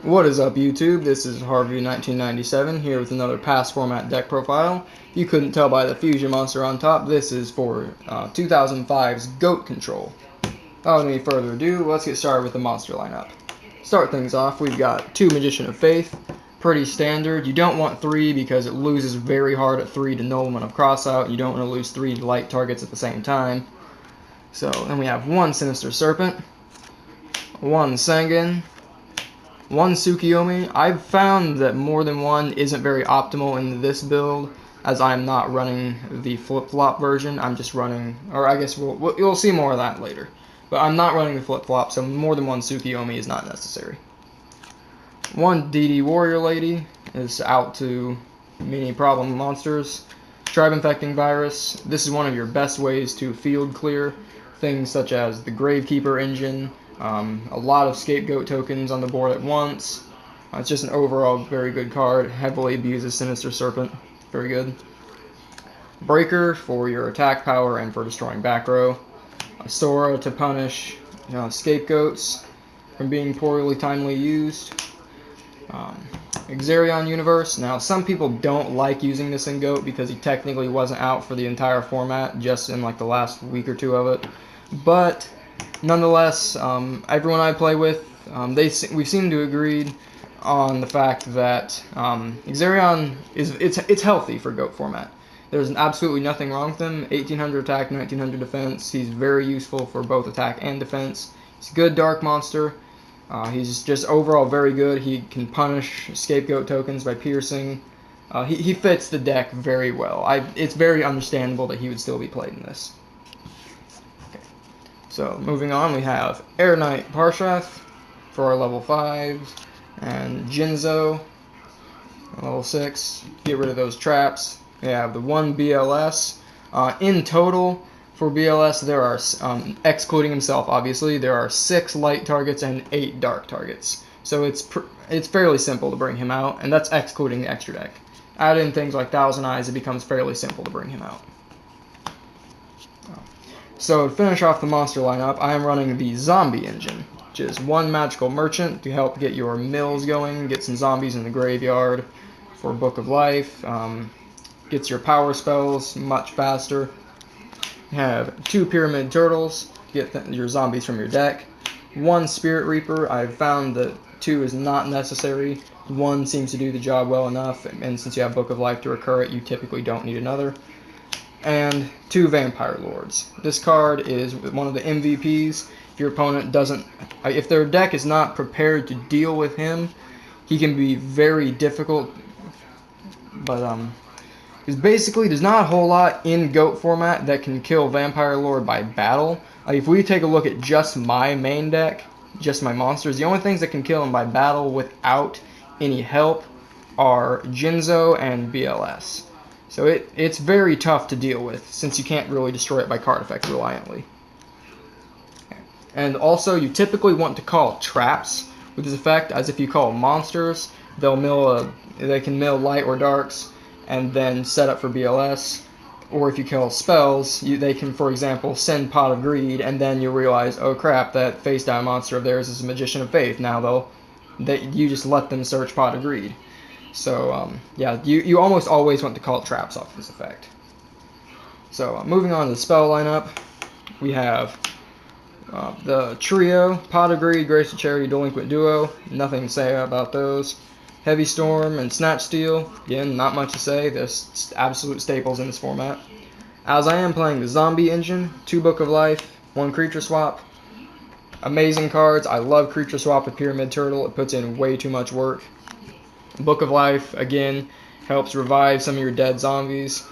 What is up, YouTube? This is Harvey1997 here with another past format deck profile. You couldn't tell by the fusion monster on top. This is for 2005's Goat Control. Without any further ado, let's get started with the monster lineup. Start things off, we've got 2 Magician of Faith, pretty standard. You don't want 3 because it loses very hard at 3 to Nobleman of Crossout. You don't want to lose 3 light targets at the same time. So then we have 1 Sinister Serpent, 1 Sangan, 1 Tsukiyomi. I've found that more than 1 isn't very optimal in this build, as I'm not running the flip-flop version. I'm just running, or I guess you'll see more of that later. But I'm not running the flip-flop, so more than 1 Tsukiyomi is not necessary. 1 DD Warrior Lady is out to many problem monsters. Tribe-Infecting Virus. This is one of your best ways to field clear things such as the Gravekeeper engine, a lot of Scapegoat tokens on the board at once. It's just an overall very good card. Heavily abuses Sinister Serpent. Very good. Breaker for your attack power and for destroying back row. Asura to punish Scapegoats from being poorly timely used. Exarion Universe. Now, some people don't like using this in Goat because he technically wasn't out for the entire format, just in like the last week or 2 of it. But nonetheless, everyone I play with, we seem to agree on the fact that Exarion it's healthy for Goat format. There's absolutely nothing wrong with him. 1800 attack, 1900 defense. He's very useful for both attack and defense. He's a good dark monster. He's just overall very good. He can punish Scapegoat tokens by piercing. He fits the deck very well. It's very understandable that he would still be played in this. So, moving on, we have Airknight Parshath for our level 5s, and Jinzo, level 6. Get rid of those traps. We have the 1 BLS. In total, for BLS, there are, excluding himself, obviously, there are 6 light targets and 8 dark targets. So it's fairly simple to bring him out, and that's excluding the extra deck. Add in things like Thousand Eyes, it becomes fairly simple to bring him out. So to finish off the monster lineup, I am running the Zombie engine, which is 1 Magical Merchant to help get your mills going, get some zombies in the graveyard for Book of Life, gets your power spells much faster. You have 2 Pyramid Turtles, get your zombies from your deck. 1 Spirit Reaper. I've found that 2 is not necessary. 1 seems to do the job well enough, and since you have Book of Life to recur it, you typically don't need another. And 2 Vampire Lords. This card is one of the MVPs. If your opponent doesn't, if their deck is not prepared to deal with him, he can be very difficult. But because basically there's not a whole lot in Goat format that can kill Vampire Lord by battle. If we take a look at just my main deck, just my monsters, the only things that can kill him by battle without any help are Jinzo and BLS. So it's very tough to deal with, since you can't really destroy it by card effect reliantly. And also, you typically want to call traps with this effect, as if you call monsters, they can mill light or darks, and then set up for BLS. Or if you kill spells, they can, for example, send Pot of Greed, and then you realize, oh crap, that face down monster of theirs is a Magician of Faith. Now you just let them search Pot of Greed. So, yeah, you almost always want to call traps off this effect. So, moving on to the spell lineup, we have the trio, Pot of Greed, Graceful Charity, Delinquent Duo. Nothing to say about those. Heavy Storm and Snatch Steal. Again, not much to say. They're absolute staples in this format. As I am playing the Zombie engine, 2 Book of Life, 1 Creature Swap. Amazing cards. I love Creature Swap with Pyramid Turtle. It puts in way too much work. Book of Life, again, helps revive some of your dead zombies,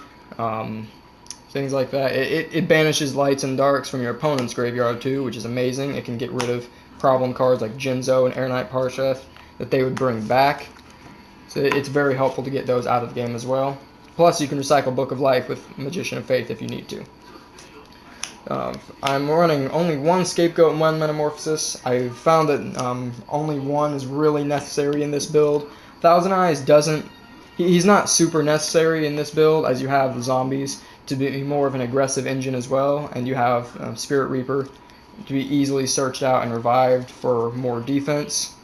things like that. It banishes lights and darks from your opponent's graveyard too, which is amazing. It can get rid of problem cards like Jinzo and Airknight Parshath that they would bring back. So it's very helpful to get those out of the game as well. Plus, you can recycle Book of Life with Magician of Faith if you need to. I'm running only 1 Scapegoat and 1 Metamorphosis. I found that only 1 is really necessary in this build. Thousand Eyes he's not super necessary in this build, as you have the zombies to be more of an aggressive engine as well, and you have Spirit Reaper to be easily searched out and revived for more defense.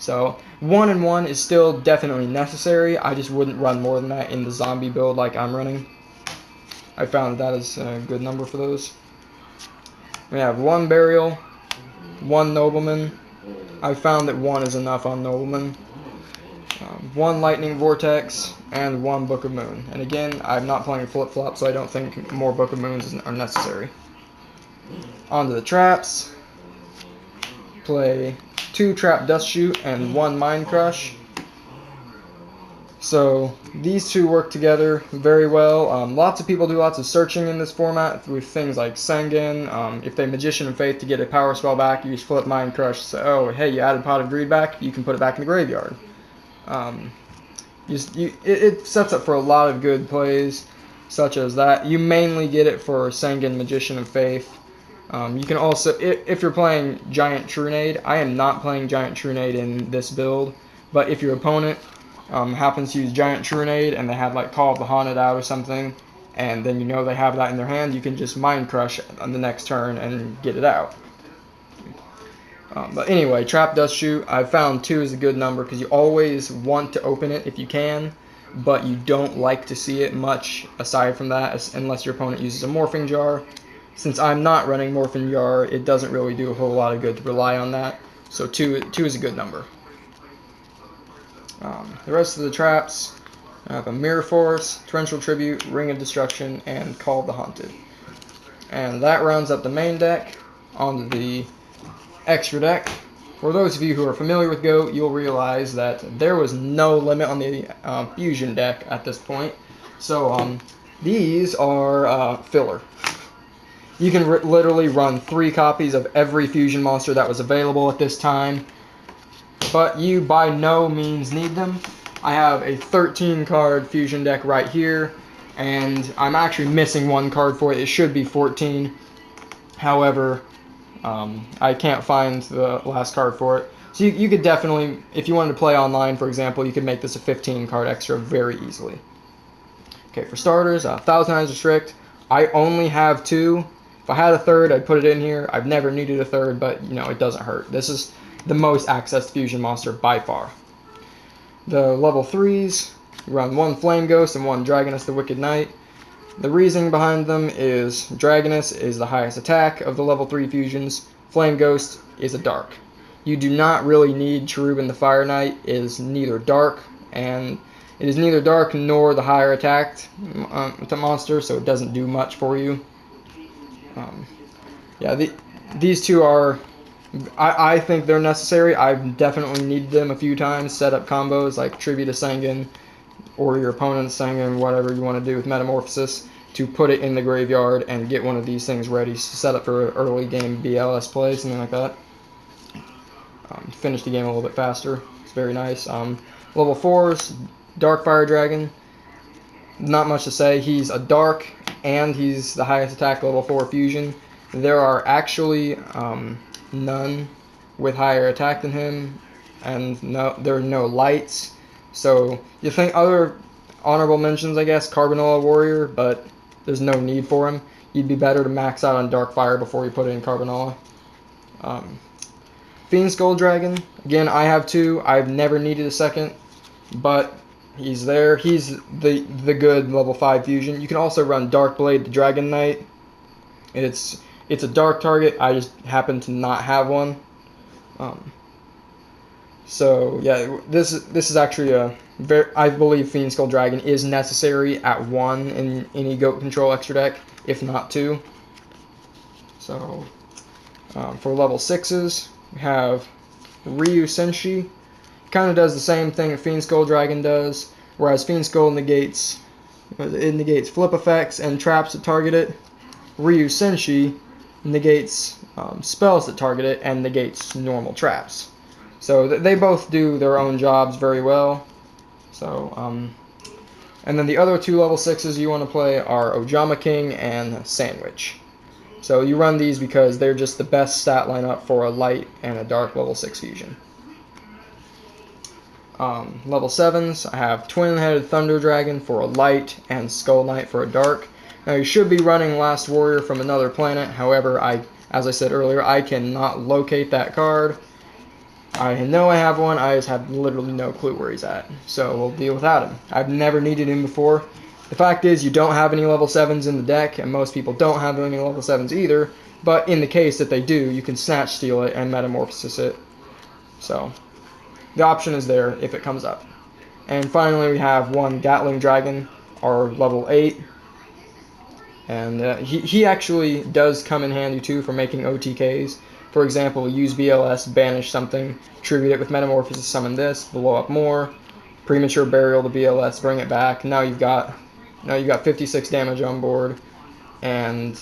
So 1 and 1 is still definitely necessary. I just wouldn't run more than that in the zombie build like I'm running. I found that is a good number for those. We have 1 Burial, 1 Nobleman. I found that 1 is enough on Nobleman. 1 Lightning Vortex, and 1 Book of Moon. And again, I'm not playing flip-flop, so I don't think more Book of Moons are necessary. On to the traps. Play 2 Trap Dustshoot and 1 Mind Crush. So these two work together very well. Lots of people do lots of searching in this format with things like Sangan. If they Magician of Faith to get a power spell back, you just flip Mind Crush. So, oh, hey, you added Pot of Greed back, you can put it back in the graveyard. It sets up for a lot of good plays, such as that. You mainly get it for Sangan Magician of Faith. You can also, if you're playing Giant Trunade, I am not playing Giant Trunade in this build, but if your opponent happens to use Giant Trunade and they have like Call of the Haunted out or something, and then you know they have that in their hand, you can just Mind Crush on the next turn and get it out. But anyway, Trap Dustshoot, I've found 2 is a good number because you always want to open it if you can, but you don't like to see it much aside from that unless your opponent uses a Morphing Jar. Since I'm not running Morphing Jar, it doesn't really do a whole lot of good to rely on that, so 2 is a good number. The rest of the traps, I have a Mirror Force, Torrential Tribute, Ring of Destruction, and Call of the Haunted. And that rounds up the main deck. Onto the extra deck. For those of you who are familiar with GOAT, you'll realize that there was no limit on the fusion deck at this point. So these are filler. You can literally run 3 copies of every fusion monster that was available at this time, but you by no means need them. I have a 13 card fusion deck right here, and I'm actually missing 1 card for it. It should be 14. However, I can't find the last card for it. So you could definitely, if you wanted to play online, for example, you could make this a 15 card extra very easily. Okay, for starters, Thousand Eyes Restrict. I only have 2. If I had a third, I'd put it in here. I've never needed a third, but you know, it doesn't hurt. This is the most accessed fusion monster by far. The level 3s, run 1 Flame Ghost and 1 Dragoness the Wicked Knight. The reasoning behind them is Dragoness is the highest attack of the level 3 fusions. Flame Ghost is a dark. You do not really need Cherubin the Fire Knight. It is neither dark nor the higher attacked monster, so it doesn't do much for you. These 2 are, I think they're necessary. I've definitely needed them a few times. Set up combos like Tribute to Sangan, or your opponent's Sangan, whatever you want to do with Metamorphosis, to put it in the graveyard and get one of these things ready to set up for early game BLS play, something like that. Finish the game a little bit faster. It's very nice. Level 4s, Dark Fire Dragon. Not much to say. He's a dark, and he's the highest attack level 4 fusion. There are actually none with higher attack than him, and there are no lights. So you think other honorable mentions, I guess, Carbonella Warrior, but there's no need for him. You'd be better to max out on Dark Fire before you put it in Carbonella. Fiend Skull Dragon, again, I have 2. I've never needed a second, but he's there. He's the good level 5 fusion. You can also run Dark Blade the Dragon Knight. It's a dark target. I just happen to not have one. So yeah, this is actually I believe Fiend Skull Dragon is necessary at 1 in any GOAT control extra deck, if not 2. So for level 6s, we have Ryu Senshi. Kind of does the same thing that Fiend Skull Dragon does, whereas Fiend Skull negates flip effects and traps that target it. Ryu Senshi negates spells that target it and negates normal traps. So they both do their own jobs very well. So and then the other 2 level 6s you want to play are Ojama King and Sandwich. So you run these because they're just the best stat lineup for a light and a dark level 6 fusion. Level 7s, I have Twin-Headed Thunder Dragon for a light and Skull Knight for a dark. Now you should be running Last Warrior from Another Planet, however, as I said earlier, I cannot locate that card. I know I have one, I just have literally no clue where he's at. So we'll deal without him. I've never needed him before. The fact is, you don't have any level 7s in the deck, and most people don't have any level 7s either, but in the case that they do, you can Snatch Steal it and Metamorphosis it. So, the option is there if it comes up. And finally, we have one Gatling Dragon, our level 8. And he actually does come in handy too for making OTKs. For example, use BLS, banish something, tribute it with Metamorphosis, summon this, blow up more, Premature Burial the BLS, bring it back. Now you've got 56 damage on board, and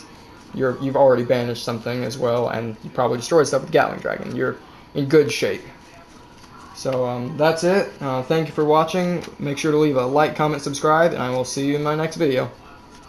you've already banished something as well, and you probably destroyed stuff with Gatling Dragon. You're in good shape. So that's it. Thank you for watching. Make sure to leave a like, comment, subscribe, and I will see you in my next video.